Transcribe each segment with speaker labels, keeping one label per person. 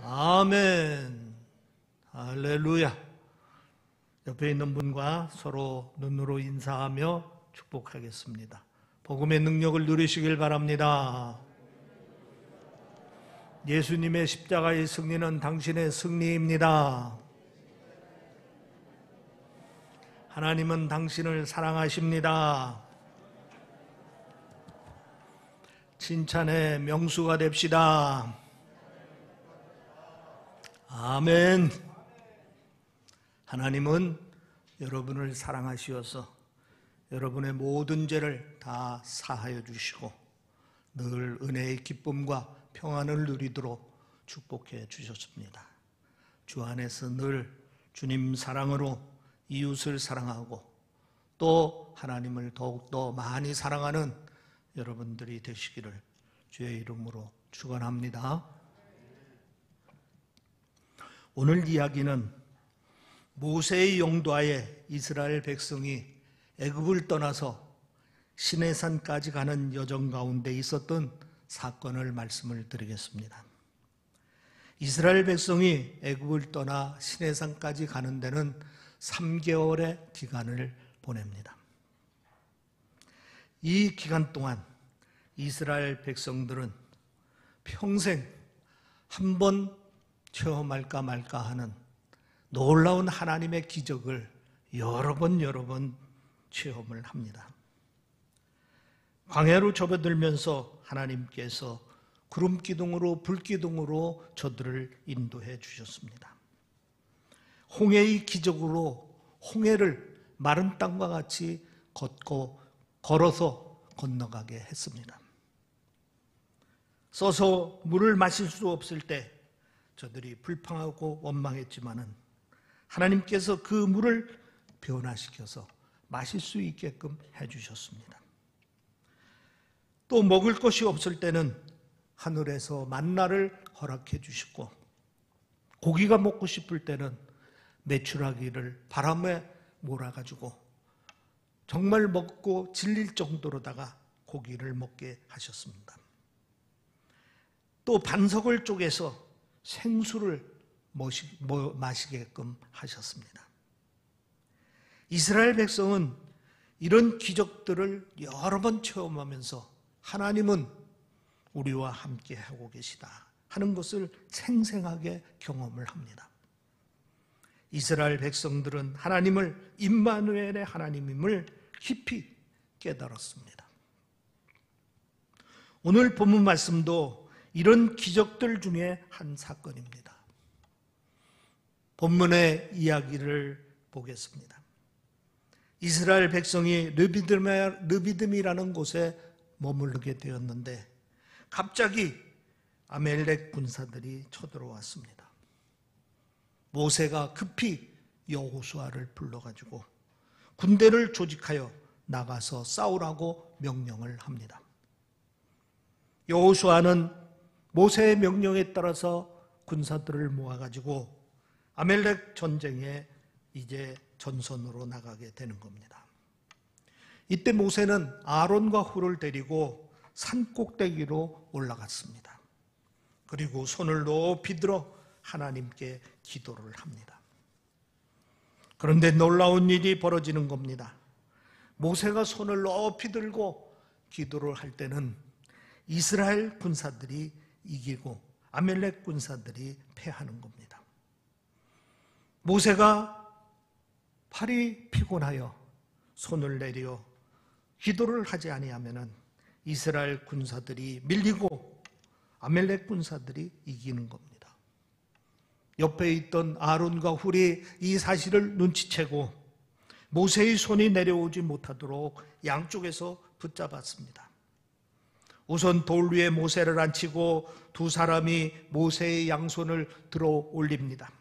Speaker 1: 아멘. 할렐루야. 옆에 있는 분과 서로 눈으로 인사하며 축복하겠습니다. 복음의 능력을 누리시길 바랍니다. 예수님의 십자가의 승리는 당신의 승리입니다. 하나님은 당신을 사랑하십니다. 칭찬의 명수가 됩시다. 아멘. 하나님은 여러분을 사랑하시어서 여러분의 모든 죄를 다 사하여 주시고 늘 은혜의 기쁨과 평안을 누리도록 축복해 주셨습니다. 주 안에서 늘 주님 사랑으로 이웃을 사랑하고 또 하나님을 더욱더 많이 사랑하는 여러분들이 되시기를 주의 이름으로 축원합니다. 오늘 이야기는 모세의 용도하에 이스라엘 백성이 애굽을 떠나서 시내산까지 가는 여정 가운데 있었던 사건을 말씀을 드리겠습니다. 이스라엘 백성이 애굽을 떠나 시내산까지 가는 데는 3개월의 기간을 보냅니다. 이 기간 동안 이스라엘 백성들은 평생 한 번 체험할까 말까 하는 놀라운 하나님의 기적을 여러 번 체험을 합니다. 광야로 접어들면서 하나님께서 구름 기둥으로 불 기둥으로 저들을 인도해 주셨습니다. 홍해의 기적으로 홍해를 마른 땅과 같이 걸어서 건너가게 했습니다. 써서 물을 마실 수 없을 때 저들이 불평하고 원망했지만은 하나님께서 그 물을 변화시켜서 마실 수 있게끔 해주셨습니다. 또 먹을 것이 없을 때는 하늘에서 만나를 허락해 주시고 고기가 먹고 싶을 때는 메추라기를 바람에 몰아가지고 정말 먹고 질릴 정도로다가 고기를 먹게 하셨습니다. 또 반석을 쪼개서 생수를 마시게끔 하셨습니다. 이스라엘 백성은 이런 기적들을 여러 번 체험하면서 하나님은 우리와 함께 하고 계시다 하는 것을 생생하게 경험을 합니다. 이스라엘 백성들은 하나님을 임마누엘의 하나님임을 깊이 깨달았습니다. 오늘 본문 말씀도 이런 기적들 중에 한 사건입니다. 본문의 이야기를 보겠습니다. 이스라엘 백성이 르비딤이라는 곳에 머무르게 되었는데 갑자기 아멜렉 군사들이 쳐들어왔습니다. 모세가 급히 여호수아를 불러가지고 군대를 조직하여 나가서 싸우라고 명령을 합니다. 여호수아는 모세의 명령에 따라서 군사들을 모아가지고 아멜렉 전쟁에 이제 전선으로 나가게 되는 겁니다. 이때 모세는 아론과 훌을 데리고 산 꼭대기로 올라갔습니다. 그리고 손을 높이 들어 하나님께 기도를 합니다. 그런데 놀라운 일이 벌어지는 겁니다. 모세가 손을 높이 들고 기도를 할 때는 이스라엘 군사들이 이기고 아멜렉 군사들이 패하는 겁니다. 모세가 팔이 피곤하여 손을 내려 기도를 하지 아니하면은 이스라엘 군사들이 밀리고 아멜렉 군사들이 이기는 겁니다. 옆에 있던 아론과 훌이 이 사실을 눈치채고 모세의 손이 내려오지 못하도록 양쪽에서 붙잡았습니다. 우선 돌 위에 모세를 앉히고 두 사람이 모세의 양손을 들어 올립니다.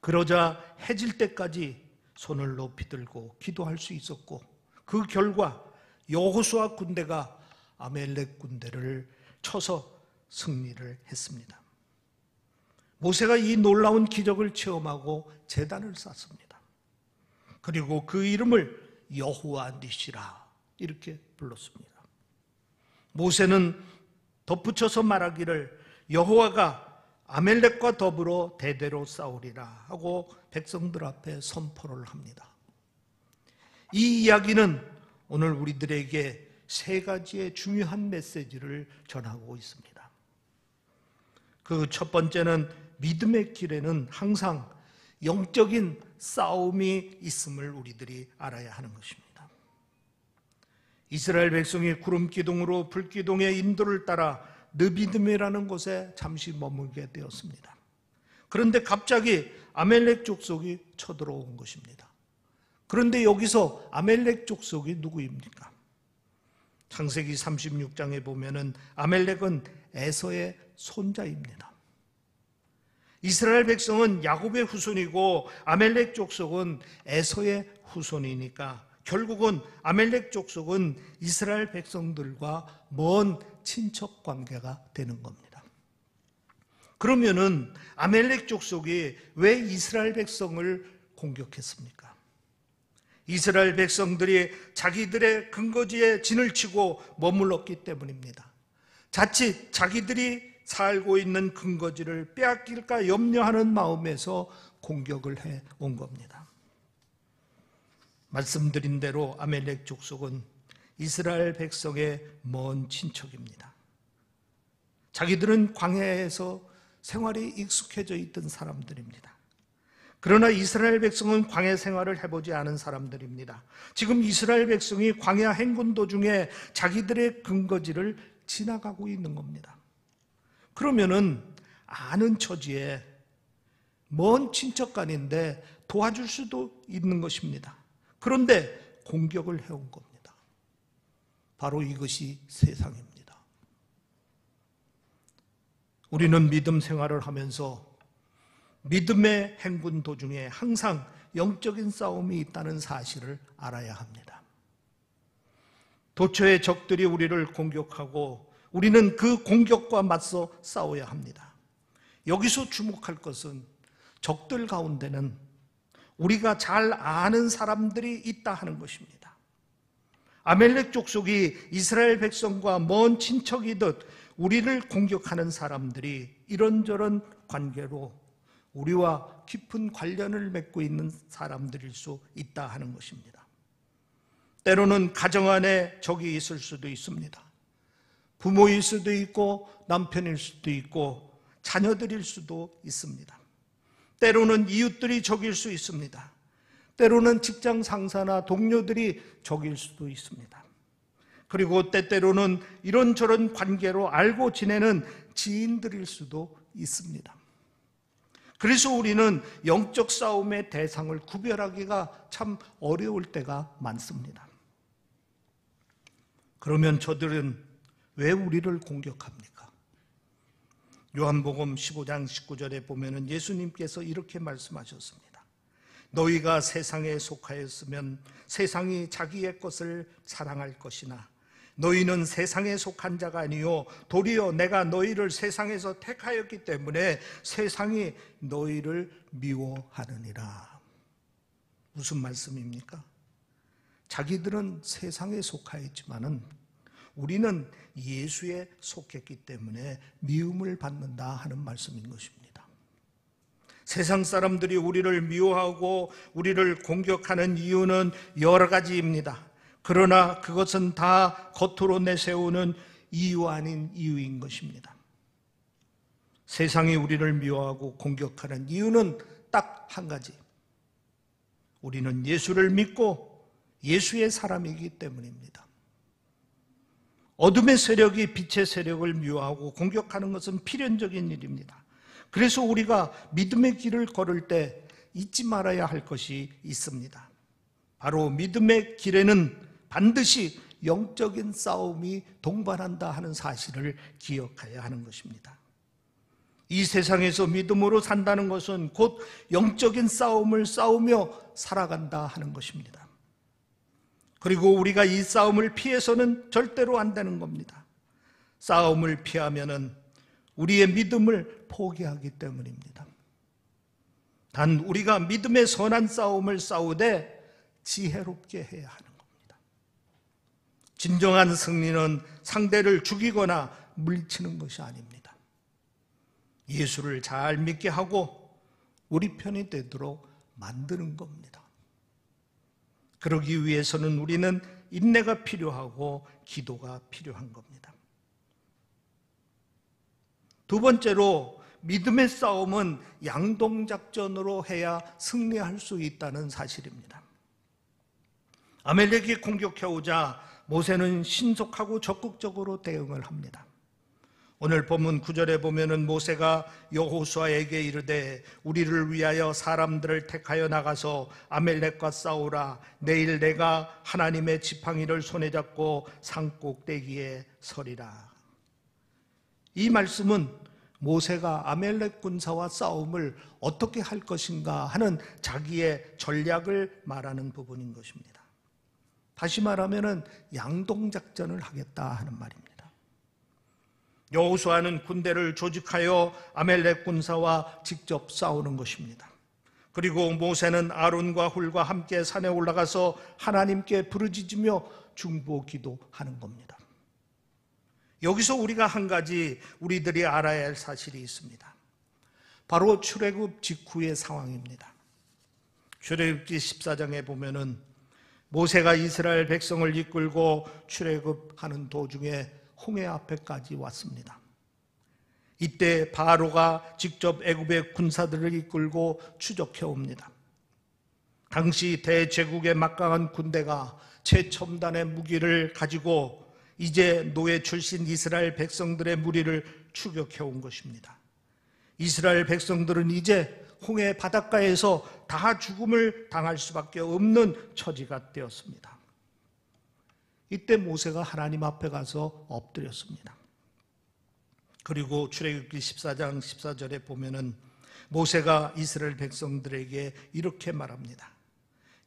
Speaker 1: 그러자 해질 때까지 손을 높이 들고 기도할 수 있었고 그 결과 여호수아 군대가 아멜렉 군대를 쳐서 승리를 했습니다. 모세가 이 놀라운 기적을 체험하고 제단을 쌓습니다. 그리고 그 이름을 여호와 니시라 이렇게 불렀습니다. 모세는 덧붙여서 말하기를 여호와가 아멜렉과 더불어 대대로 싸우리라 하고 백성들 앞에 선포를 합니다. 이 이야기는 오늘 우리들에게 세 가지의 중요한 메시지를 전하고 있습니다. 그 첫 번째는 믿음의 길에는 항상 영적인 싸움이 있음을 우리들이 알아야 하는 것입니다. 이스라엘 백성이 구름 기둥으로 불 기둥의 인도를 따라 느비딤이라는 곳에 잠시 머물게 되었습니다. 그런데 갑자기 아멜렉 족속이 쳐들어온 것입니다. 그런데 여기서 아멜렉 족속이 누구입니까? 창세기 36장에 보면은 아멜렉은 에서의 손자입니다. 이스라엘 백성은 야곱의 후손이고 아멜렉 족속은 에서의 후손이니까 결국은 아멜렉 족속은 이스라엘 백성들과 먼 친척 관계가 되는 겁니다. 그러면은 아멜렉 족속이 왜 이스라엘 백성을 공격했습니까? 이스라엘 백성들이 자기들의 근거지에 진을 치고 머물렀기 때문입니다. 자칫 자기들이 살고 있는 근거지를 빼앗길까 염려하는 마음에서 공격을 해온 겁니다. 말씀드린 대로 아멜렉 족속은 이스라엘 백성의 먼 친척입니다. 자기들은 광야에서 생활이 익숙해져 있던 사람들입니다. 그러나 이스라엘 백성은 광야 생활을 해보지 않은 사람들입니다. 지금 이스라엘 백성이 광야 행군 도중에 자기들의 근거지를 지나가고 있는 겁니다. 그러면은 아는 처지에 먼 친척간인데 도와줄 수도 있는 것입니다. 그런데 공격을 해온 겁니다. 바로 이것이 세상입니다. 우리는 믿음 생활을 하면서 믿음의 행군 도중에 항상 영적인 싸움이 있다는 사실을 알아야 합니다. 도처의 적들이 우리를 공격하고 우리는 그 공격과 맞서 싸워야 합니다. 여기서 주목할 것은 적들 가운데는 우리가 잘 아는 사람들이 있다 하는 것입니다. 아멜렉 족속이 이스라엘 백성과 먼 친척이듯 우리를 공격하는 사람들이 이런저런 관계로 우리와 깊은 관련을 맺고 있는 사람들일 수 있다 하는 것입니다. 때로는 가정 안에 적이 있을 수도 있습니다. 부모일 수도 있고 남편일 수도 있고 자녀들일 수도 있습니다. 때로는 이웃들이 적일 수 있습니다. 때로는 직장 상사나 동료들이 적일 수도 있습니다. 그리고 때때로는 이런저런 관계로 알고 지내는 지인들일 수도 있습니다. 그래서 우리는 영적 싸움의 대상을 구별하기가 참 어려울 때가 많습니다. 그러면 저들은 왜 우리를 공격합니까? 요한복음 15장 19절에 보면은 예수님께서 이렇게 말씀하셨습니다. 너희가 세상에 속하였으면 세상이 자기의 것을 사랑할 것이나 너희는 세상에 속한 자가 아니요 도리어 내가 너희를 세상에서 택하였기 때문에 세상이 너희를 미워하느니라. 무슨 말씀입니까? 자기들은 세상에 속하였지만은 우리는 예수에 속했기 때문에 미움을 받는다 하는 말씀인 것입니다. 세상 사람들이 우리를 미워하고 우리를 공격하는 이유는 여러 가지입니다. 그러나 그것은 다 겉으로 내세우는 이유 아닌 이유인 것입니다. 세상이 우리를 미워하고 공격하는 이유는 딱 한 가지. 우리는 예수를 믿고 예수의 사람이기 때문입니다. 어둠의 세력이 빛의 세력을 미워하고 공격하는 것은 필연적인 일입니다. 그래서 우리가 믿음의 길을 걸을 때 잊지 말아야 할 것이 있습니다. 바로 믿음의 길에는 반드시 영적인 싸움이 동반한다 하는 사실을 기억해야 하는 것입니다. 이 세상에서 믿음으로 산다는 것은 곧 영적인 싸움을 싸우며 살아간다 하는 것입니다. 그리고 우리가 이 싸움을 피해서는 절대로 안 되는 겁니다. 싸움을 피하면은 우리의 믿음을 포기하기 때문입니다. 단 우리가 믿음의 선한 싸움을 싸우되 지혜롭게 해야 하는 겁니다. 진정한 승리는 상대를 죽이거나 물리치는 것이 아닙니다. 예수를 잘 믿게 하고 우리 편이 되도록 만드는 겁니다. 그러기 위해서는 우리는 인내가 필요하고 기도가 필요한 겁니다. 두 번째로 믿음의 싸움은 양동작전으로 해야 승리할 수 있다는 사실입니다. 아멜렉이 공격해오자 모세는 신속하고 적극적으로 대응을 합니다. 오늘 본문 9절에 보면은 모세가 여호수아에게 이르되 우리를 위하여 사람들을 택하여 나가서 아멜렉과 싸우라. 내일 내가 하나님의 지팡이를 손에 잡고 산꼭대기에 서리라. 이 말씀은 모세가 아멜렉 군사와 싸움을 어떻게 할 것인가 하는 자기의 전략을 말하는 부분인 것입니다. 다시 말하면 양동작전을 하겠다 하는 말입니다. 여호수아는 군대를 조직하여 아멜렉 군사와 직접 싸우는 것입니다. 그리고 모세는 아론과 훌과 함께 산에 올라가서 하나님께 부르짖으며 중보 기도하는 겁니다. 여기서 우리가 한 가지 우리들이 알아야 할 사실이 있습니다. 바로 출애굽 직후의 상황입니다. 출애굽기 14장에 보면은 모세가 이스라엘 백성을 이끌고 출애굽하는 도중에 홍해 앞에까지 왔습니다. 이때 바로가 직접 애굽의 군사들을 이끌고 추적해 옵니다. 당시 대제국의 막강한 군대가 최첨단의 무기를 가지고 이제 노예 출신 이스라엘 백성들의 무리를 추격해 온 것입니다. 이스라엘 백성들은 이제 홍해 바닷가에서 다 죽음을 당할 수밖에 없는 처지가 되었습니다. 이때 모세가 하나님 앞에 가서 엎드렸습니다. 그리고 출애굽기 14장 14절에 보면은 모세가 이스라엘 백성들에게 이렇게 말합니다.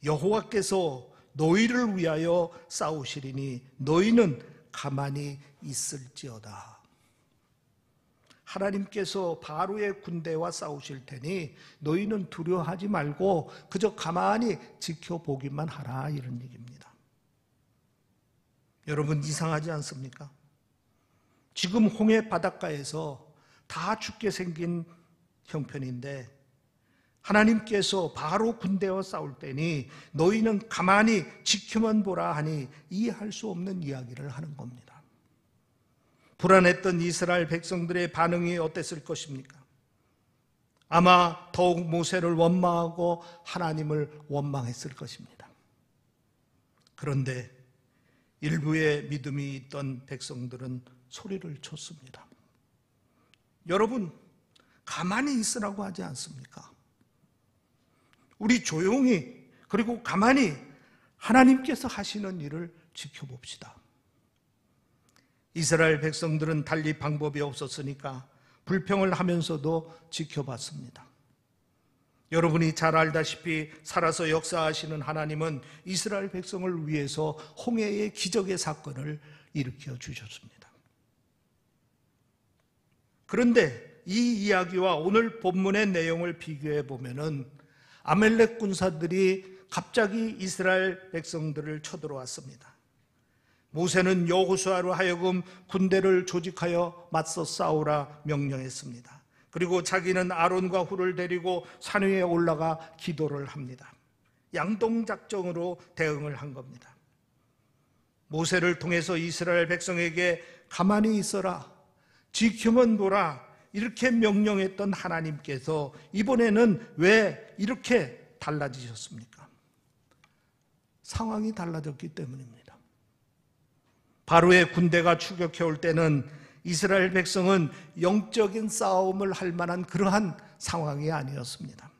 Speaker 1: 여호와께서 너희를 위하여 싸우시리니 너희는 가만히 있을지어다. 하나님께서 바로의 군대와 싸우실 테니 너희는 두려워하지 말고 그저 가만히 지켜보기만 하라, 이런 얘기입니다. 여러분, 이상하지 않습니까? 지금 홍해 바닷가에서 다 죽게 생긴 형편인데 하나님께서 바로 군대와 싸울 때니 너희는 가만히 지켜만 보라 하니 이해할 수 없는 이야기를 하는 겁니다. 불안했던 이스라엘 백성들의 반응이 어땠을 것입니까? 아마 더욱 모세를 원망하고 하나님을 원망했을 것입니다. 그런데 일부의 믿음이 있던 백성들은 소리를 쳤습니다. 여러분, 가만히 있으라고 하지 않습니까? 우리 조용히, 그리고 가만히 하나님께서 하시는 일을 지켜봅시다. 이스라엘 백성들은 달리 방법이 없었으니까 불평을 하면서도 지켜봤습니다. 여러분이 잘 알다시피 살아서 역사하시는 하나님은 이스라엘 백성을 위해서 홍해의 기적의 사건을 일으켜 주셨습니다. 그런데 이 이야기와 오늘 본문의 내용을 비교해 보면은 아멜렉 군사들이 갑자기 이스라엘 백성들을 쳐들어왔습니다. 모세는 여호수아로 하여금 군대를 조직하여 맞서 싸우라 명령했습니다. 그리고 자기는 아론과 훌을 데리고 산 위에 올라가 기도를 합니다. 양동작전으로 대응을 한 겁니다. 모세를 통해서 이스라엘 백성에게 가만히 있어라, 지켜만 보라, 이렇게 명령했던 하나님께서 이번에는 왜 이렇게 달라지셨습니까? 상황이 달라졌기 때문입니다. 바로의 군대가 추격해 올 때는 이스라엘 백성은 영적인 싸움을 할 만한 그러한 상황이 아니었습니다.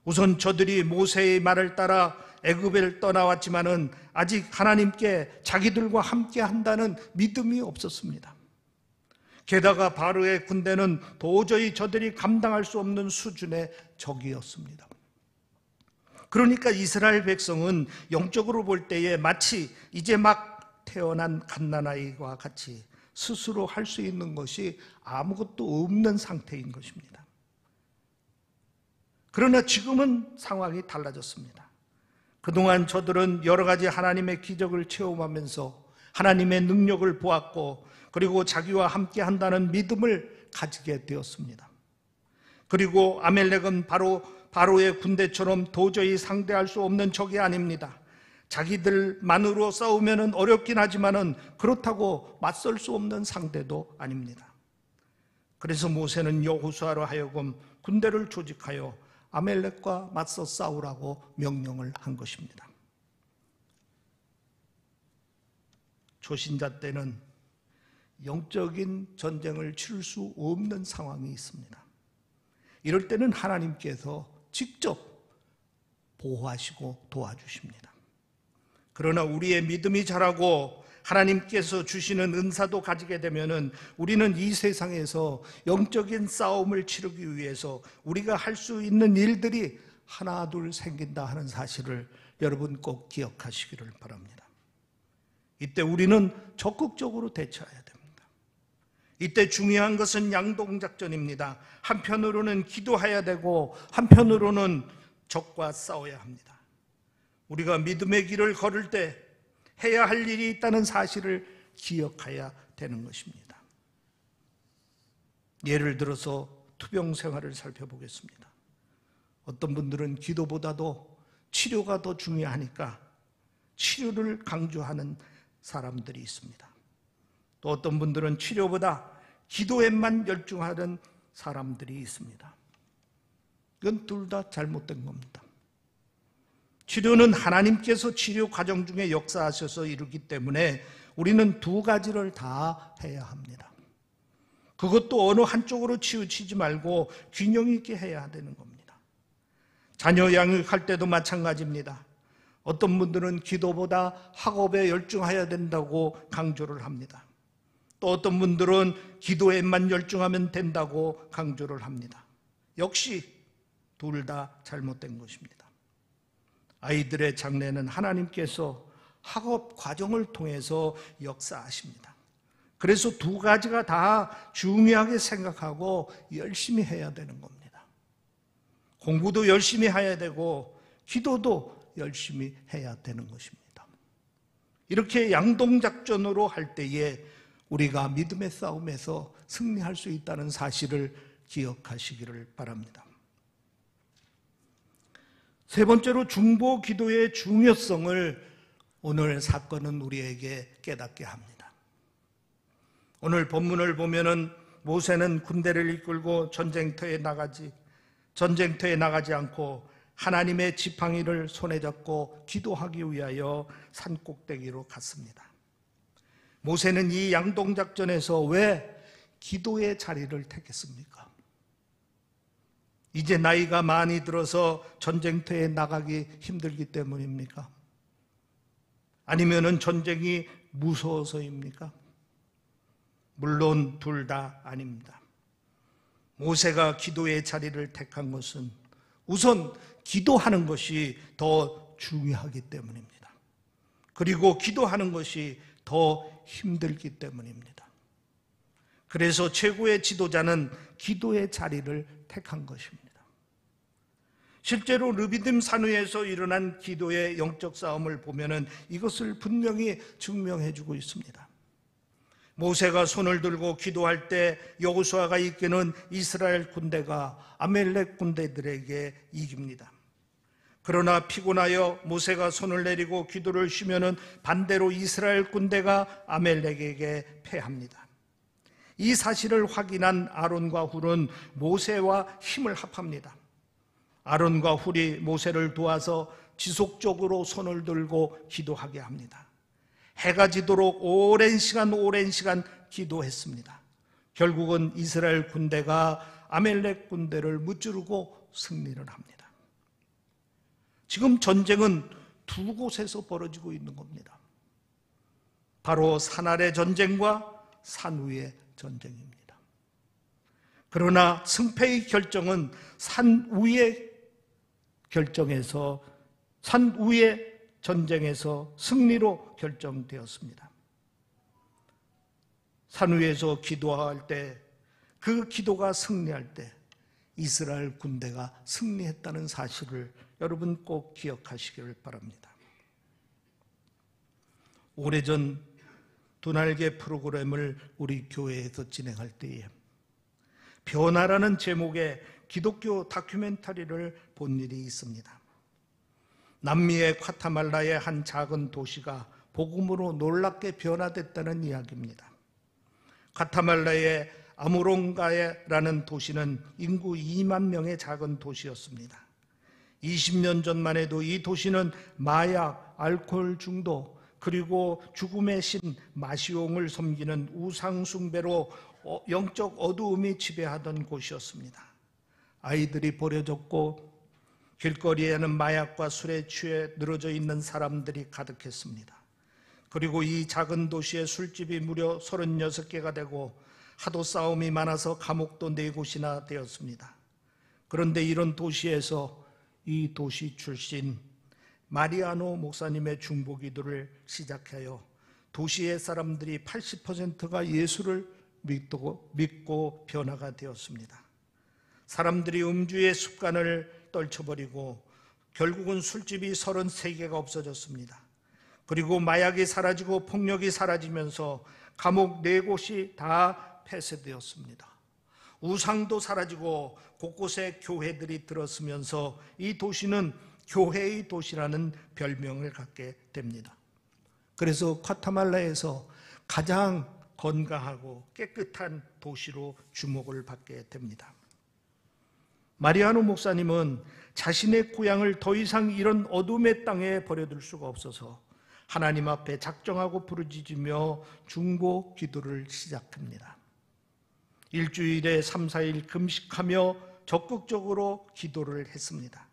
Speaker 1: 우선 저들이 모세의 말을 따라 애굽을 떠나왔지만은 아직 하나님께 자기들과 함께 한다는 믿음이 없었습니다. 게다가 바로의 군대는 도저히 저들이 감당할 수 없는 수준의 적이었습니다. 그러니까 이스라엘 백성은 영적으로 볼 때에 마치 이제 막 태어난 갓난아이와 같이 스스로 할 수 있는 것이 아무것도 없는 상태인 것입니다. 그러나 지금은 상황이 달라졌습니다. 그동안 저들은 여러 가지 하나님의 기적을 체험하면서 하나님의 능력을 보았고, 그리고 자기와 함께 한다는 믿음을 가지게 되었습니다. 그리고 아멜렉은 바로의 군대처럼 도저히 상대할 수 없는 적이 아닙니다. 자기들만으로 싸우면 어렵긴 하지만은 그렇다고 맞설 수 없는 상대도 아닙니다. 그래서 모세는 여호수아로 하여금 군대를 조직하여 아멜렉과 맞서 싸우라고 명령을 한 것입니다. 초신자 때는 영적인 전쟁을 치를 수 없는 상황이 있습니다. 이럴 때는 하나님께서 직접 보호하시고 도와주십니다. 그러나 우리의 믿음이 자라고 하나님께서 주시는 은사도 가지게 되면은 우리는 이 세상에서 영적인 싸움을 치르기 위해서 우리가 할 수 있는 일들이 하나 둘 생긴다 하는 사실을 여러분 꼭 기억하시기를 바랍니다. 이때 우리는 적극적으로 대처해야 됩니다. 이때 중요한 것은 양동작전입니다. 한편으로는 기도해야 되고 한편으로는 적과 싸워야 합니다. 우리가 믿음의 길을 걸을 때 해야 할 일이 있다는 사실을 기억해야 되는 것입니다. 예를 들어서 투병 생활을 살펴보겠습니다. 어떤 분들은 기도보다도 치료가 더 중요하니까 치료를 강조하는 사람들이 있습니다. 또 어떤 분들은 치료보다 기도에만 열중하는 사람들이 있습니다. 이건 둘 다 잘못된 겁니다. 치료는 하나님께서 치료 과정 중에 역사하셔서 이루기 때문에 우리는 두 가지를 다 해야 합니다. 그것도 어느 한쪽으로 치우치지 말고 균형 있게 해야 되는 겁니다. 자녀 양육할 때도 마찬가지입니다. 어떤 분들은 기도보다 학업에 열중해야 된다고 강조를 합니다. 또 어떤 분들은 기도에만 열중하면 된다고 강조를 합니다. 역시 둘 다 잘못된 것입니다. 아이들의 장래는 하나님께서 학업 과정을 통해서 역사하십니다. 그래서 두 가지가 다 중요하게 생각하고 열심히 해야 되는 겁니다. 공부도 열심히 해야 되고 기도도 열심히 해야 되는 것입니다. 이렇게 양동작전으로 할 때에 우리가 믿음의 싸움에서 승리할 수 있다는 사실을 기억하시기를 바랍니다. 세 번째로 중보 기도의 중요성을 오늘 사건은 우리에게 깨닫게 합니다. 오늘 본문을 보면은 모세는 군대를 이끌고 전쟁터에 나가지 않고 하나님의 지팡이를 손에 잡고 기도하기 위하여 산 꼭대기로 갔습니다. 모세는 이 양동작전에서 왜 기도의 자리를 택했습니까? 이제 나이가 많이 들어서 전쟁터에 나가기 힘들기 때문입니까? 아니면은 전쟁이 무서워서입니까? 물론 둘 다 아닙니다. 모세가 기도의 자리를 택한 것은 우선 기도하는 것이 더 중요하기 때문입니다. 그리고 기도하는 것이 더 힘들기 때문입니다. 그래서 최고의 지도자는 기도의 자리를 택한 것입니다. 실제로 르비딤 산 위에서 일어난 기도의 영적 싸움을 보면은 이것을 분명히 증명해 주고 있습니다. 모세가 손을 들고 기도할 때 여호수아가 이끄는 이스라엘 군대가 아멜렉 군대들에게 이깁니다. 그러나 피곤하여 모세가 손을 내리고 기도를 쉬면은 반대로 이스라엘 군대가 아멜렉에게 패합니다. 이 사실을 확인한 아론과 훌은 모세와 힘을 합합니다. 아론과 훌이 모세를 도와서 지속적으로 손을 들고 기도하게 합니다. 해가 지도록 오랜 시간 기도했습니다. 결국은 이스라엘 군대가 아멜렉 군대를 무찌르고 승리를 합니다. 지금 전쟁은 두 곳에서 벌어지고 있는 겁니다. 바로 산 아래 전쟁과 산 위의 전쟁입니다. 그러나 승패의 결정은 산 위의 전쟁에서 승리로 결정되었습니다. 산 위에서 기도할 때, 그 기도가 승리할 때 이스라엘 군대가 승리했다는 사실을 여러분 꼭 기억하시기를 바랍니다. 오래전 두 날개 프로그램을 우리 교회에서 진행할 때에 변화라는 제목의 기독교 다큐멘터리를 본 일이 있습니다. 남미의 과타말라의 한 작은 도시가 복음으로 놀랍게 변화됐다는 이야기입니다. 과타말라의 아무롱가에라는 도시는 인구 2만 명의 작은 도시였습니다. 20년 전만 해도 이 도시는 마약, 알코올 중독, 그리고 죽음의 신 마시옹을 섬기는 우상 숭배로 영적 어두움이 지배하던 곳이었습니다. 아이들이 버려졌고 길거리에는 마약과 술에 취해 늘어져 있는 사람들이 가득했습니다. 그리고 이 작은 도시의 술집이 무려 36개가 되고 하도 싸움이 많아서 감옥도 4곳이나 되었습니다. 그런데 이런 도시에서 이 도시 출신 마리아노 목사님의 중보기도를 시작하여 도시의 사람들이 80%가 예수를 믿고 변화가 되었습니다. 사람들이 음주의 습관을 떨쳐버리고 결국은 술집이 33개가 없어졌습니다. 그리고 마약이 사라지고 폭력이 사라지면서 감옥 4곳이 다 폐쇄되었습니다. 우상도 사라지고 곳곳에 교회들이 들어서면서 이 도시는 교회의 도시라는 별명을 갖게 됩니다. 그래서 과타말라에서 가장 건강하고 깨끗한 도시로 주목을 받게 됩니다. 마리아노 목사님은 자신의 고향을 더 이상 이런 어둠의 땅에 버려둘 수가 없어서 하나님 앞에 작정하고 부르짖으며 중보 기도를 시작합니다. 일주일에 3, 4일 금식하며 적극적으로 기도를 했습니다.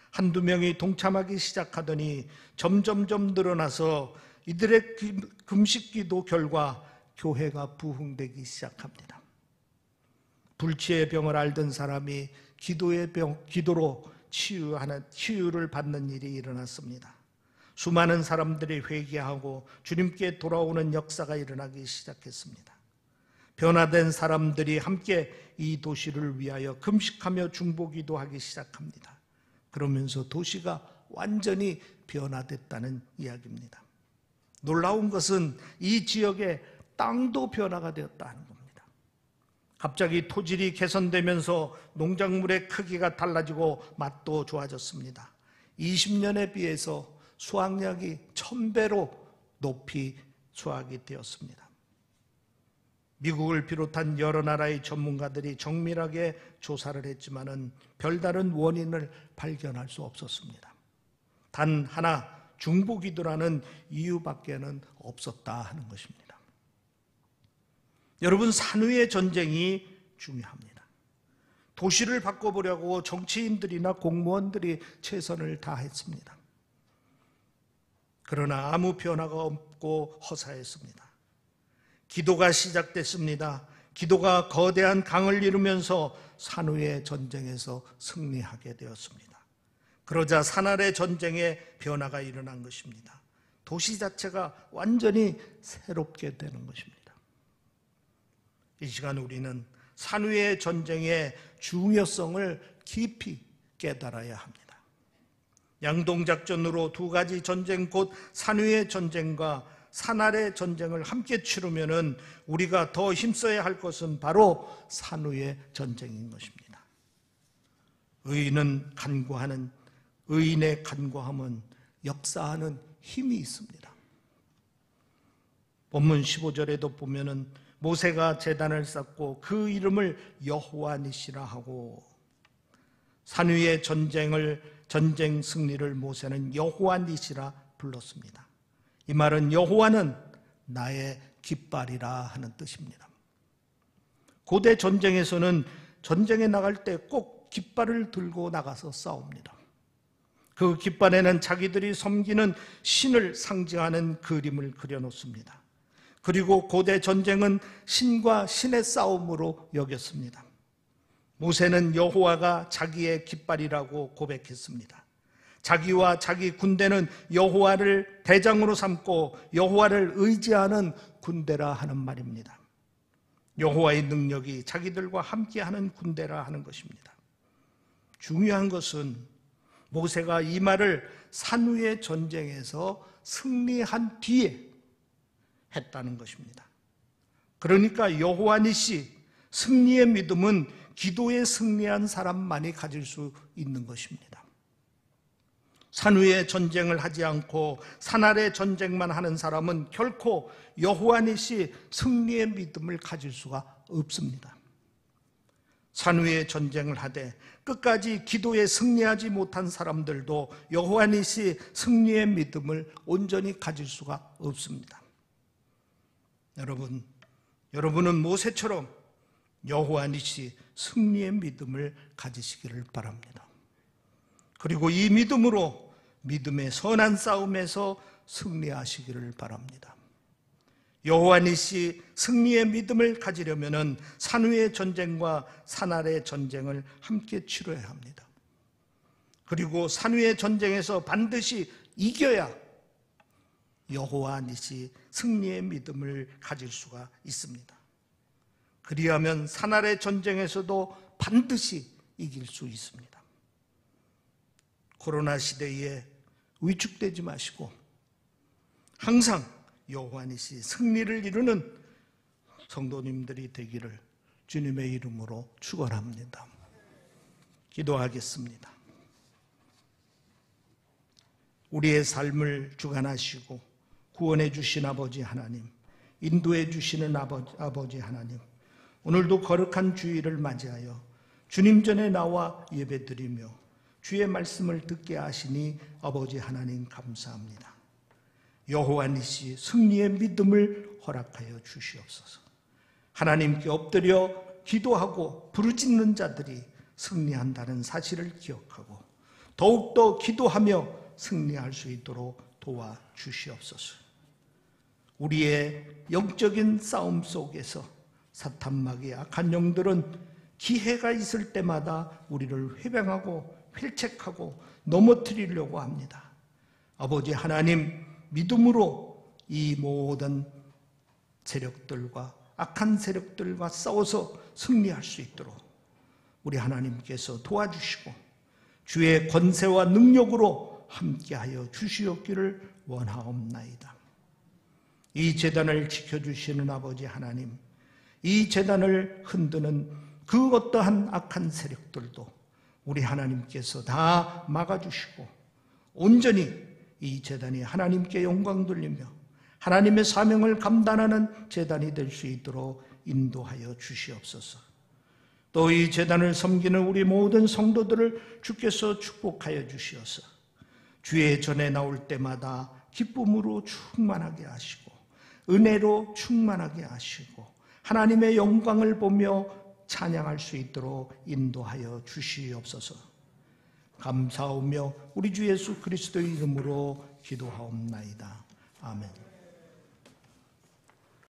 Speaker 1: 한두 명이 동참하기 시작하더니 점점점 늘어나서 이들의 금식 기도 결과 교회가 부흥되기 시작합니다. 불치의 병을 앓던 사람이 기도로 치유를 받는 일이 일어났습니다. 수많은 사람들이 회개하고 주님께 돌아오는 역사가 일어나기 시작했습니다. 변화된 사람들이 함께 이 도시를 위하여 금식하며 중보기도하기 시작합니다. 그러면서 도시가 완전히 변화됐다는 이야기입니다. 놀라운 것은 이 지역의 땅도 변화가 되었다는 겁니다. 갑자기 토질이 개선되면서 농작물의 크기가 달라지고 맛도 좋아졌습니다. 20년에 비해서 수확량이 1000배로 높이 수확이 되었습니다. 미국을 비롯한 여러 나라의 전문가들이 정밀하게 조사를 했지만은 별다른 원인을 발견할 수 없었습니다. 단 하나, 중보기도라는 이유밖에는 없었다 하는 것입니다. 여러분, 산후의 전쟁이 중요합니다. 도시를 바꿔보려고 정치인들이나 공무원들이 최선을 다했습니다. 그러나 아무 변화가 없고 허사했습니다. 기도가 시작됐습니다. 기도가 거대한 강을 이루면서 산후의 전쟁에서 승리하게 되었습니다. 그러자 산아래 전쟁의 변화가 일어난 것입니다. 도시 자체가 완전히 새롭게 되는 것입니다. 이 시간 우리는 산후의 전쟁의 중요성을 깊이 깨달아야 합니다. 양동작전으로 2가지 전쟁, 곧 산후의 전쟁과 산아래 전쟁을 함께 치르면은 우리가 더 힘써야 할 것은 바로 산후의 전쟁인 것입니다. 의인의 간구함은 역사하는 힘이 있습니다. 본문 15절에도 보면은 모세가 제단을 쌓고 그 이름을 여호와 니시라 하고, 산후의 전쟁 승리를 모세는 여호와 니시라 불렀습니다. 이 말은 여호와는 나의 깃발이라 하는 뜻입니다. 고대 전쟁에서는 전쟁에 나갈 때 꼭 깃발을 들고 나가서 싸웁니다. 그 깃발에는 자기들이 섬기는 신을 상징하는 그림을 그려놓습니다. 그리고 고대 전쟁은 신과 신의 싸움으로 여겼습니다. 모세는 여호와가 자기의 깃발이라고 고백했습니다. 자기와 자기 군대는 여호와를 대장으로 삼고 여호와를 의지하는 군대라 하는 말입니다. 여호와의 능력이 자기들과 함께하는 군대라 하는 것입니다. 중요한 것은 모세가 이 말을 산후의 전쟁에서 승리한 뒤에 했다는 것입니다. 그러니까 여호와 니시, 승리의 믿음은 기도에 승리한 사람만이 가질 수 있는 것입니다. 산 위에 전쟁을 하지 않고 산 아래 전쟁만 하는 사람은 결코 여호와 니시 승리의 믿음을 가질 수가 없습니다. 산 위에 전쟁을 하되 끝까지 기도에 승리하지 못한 사람들도 여호와 니시 승리의 믿음을 온전히 가질 수가 없습니다. 여러분은 모세처럼 여호와 니시 승리의 믿음을 가지시기를 바랍니다. 그리고 이 믿음으로 믿음의 선한 싸움에서 승리하시기를 바랍니다. 여호와 니시 승리의 믿음을 가지려면 산 위의 전쟁과 산 아래의 전쟁을 함께 치러야 합니다. 그리고 산 위의 전쟁에서 반드시 이겨야 여호와 니시 승리의 믿음을 가질 수가 있습니다. 그리하면 산 아래 전쟁에서도 반드시 이길 수 있습니다. 코로나 시대에 위축되지 마시고 항상 여호와 니시 승리를 이루는 성도님들이 되기를 주님의 이름으로 축원합니다. 기도하겠습니다. 우리의 삶을 주관하시고 구원해 주신 아버지 하나님, 인도해 주시는 아버지 하나님, 오늘도 거룩한 주일을 맞이하여 주님 전에 나와 예배드리며 주의 말씀을 듣게 하시니 아버지 하나님 감사합니다. 여호와 니시 승리의 믿음을 허락하여 주시옵소서. 하나님께 엎드려 기도하고 부르짖는 자들이 승리한다는 사실을 기억하고 더욱더 기도하며 승리할 수 있도록 도와주시옵소서. 우리의 영적인 싸움 속에서 사탄마귀 악한 영들은 기회가 있을 때마다 우리를 회방하고 휠책하고 넘어뜨리려고 합니다. 아버지 하나님, 믿음으로 이 모든 세력들과 악한 세력들과 싸워서 승리할 수 있도록 우리 하나님께서 도와주시고 주의 권세와 능력으로 함께하여 주시옵기를 원하옵나이다. 이 제단을 지켜주시는 아버지 하나님, 이 제단을 흔드는 그 어떠한 악한 세력들도 우리 하나님께서 다 막아주시고 온전히 이 제단이 하나님께 영광 돌리며 하나님의 사명을 감당하는 제단이 될 수 있도록 인도하여 주시옵소서. 또 이 제단을 섬기는 우리 모든 성도들을 주께서 축복하여 주시어서 주의 전에 나올 때마다 기쁨으로 충만하게 하시고 은혜로 충만하게 하시고 하나님의 영광을 보며 찬양할 수 있도록 인도하여 주시옵소서. 감사하며 우리 주 예수 그리스도의 이름으로 기도하옵나이다.